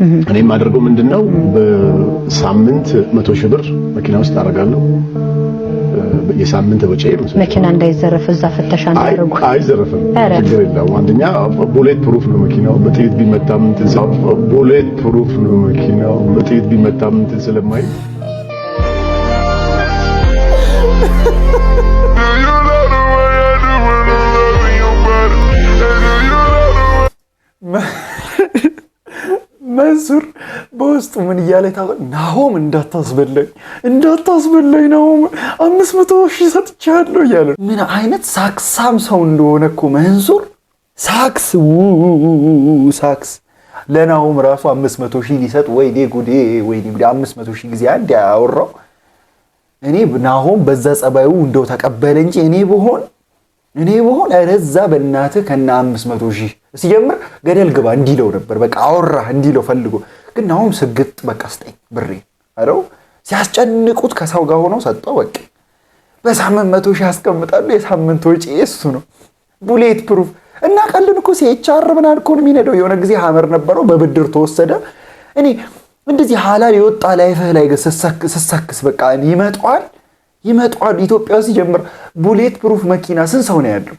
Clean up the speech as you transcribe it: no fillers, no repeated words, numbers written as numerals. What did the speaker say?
እኔ የማደርገው ምንድነው በሳምንት 100 ሺህ ብር መኪና ውስጥ አደርጋለሁ። የሳምንት ወጪ መኪና እንዳይዘረፍ እዛ ፍተሻ እንዳደረጉ አይዘረፍም። ችግር የለውም። አንደኛ ቡሌት ፕሩፍ ነው መኪናው። በጥይት ቢመታም ቡሌት ፕሩፍ ነው መኪናው። በጥይት ቢመታም ስለማይ መንሱር በውስጡ ምን እያለ ናሆም እንዳታስበላኝ ናሆም 500 ሺህ ሰጥቻለሁ እያለ ምን አይነት ሳክሳም ሰው እንደሆነ እኮ መንሱር ሳክስ ለናሆም ራሱ 500 ሺህ ሊሰጥ ወይኔ ጉዴ 500 ሺህ ጊዜ አንድ ያወራው እኔ ናሆም በዛ ጸባዩ እንደው ተቀበለ እንጂ እኔ ብሆን እረዛ በእናትህ ከና 500 ሺህ ሲጀምር ገደል ግባ እንዲለው ነበር። በቃ አወራ እንዲለው ፈልጎ ግን ናሆም ስግጥ በቃ ስጠኝ ብሬ አረው ሲያስጨንቁት ከሰው ጋር ሆኖ ሰጠው። በቃ በሳምንት 100 ሺህ ያስቀምጣሉ። የሳምንት ወጪ እሱ ነው። ቡሌት ፕሩፍ እና ቀልን እኮ ሲኤችአር ምናምን እኮ ነው የሚነደው። የሆነ ጊዜ ሀመር ነበረው በብድር ተወሰደ። እኔ እንደዚህ ሐላል የወጣ ላይፍህ ላይ ስሰክስ በቃ ይመጣዋል። ኢትዮጵያ ሲጀምር ቡሌት ፕሩፍ መኪና ስንት ሰው ነው ያለው?